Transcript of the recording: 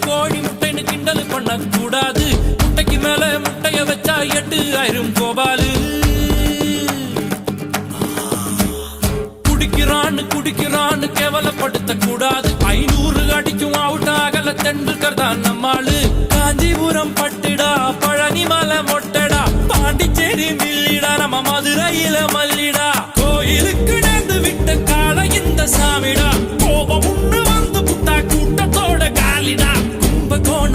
கோழி முட்டைன்னு கிண்டல் பண்ண கூடாது. முட்டைக்கு மேல முட்டைய வச்சா 8000 கோபாலு. குடிக்கிறான்னு கேவலப்படுத்த கூடாது. 500 அடிக்கும் அவுட் ஆகல தெண்டுல்கர் தான் நம்மாளு. காஞ்சிபுரம் பட்டுடா, பழனி மலை மொட்டடா, பாண்டிச்சேரி மில்லிடா, நம்ம மதுரையில மல்லிடா. கோயிலுக்கு நடந்து விட்ட கால இந்த சாமிடா, கோபம் உண்ணு வந்து புட்டா கூட்டத்தோட காலிடா.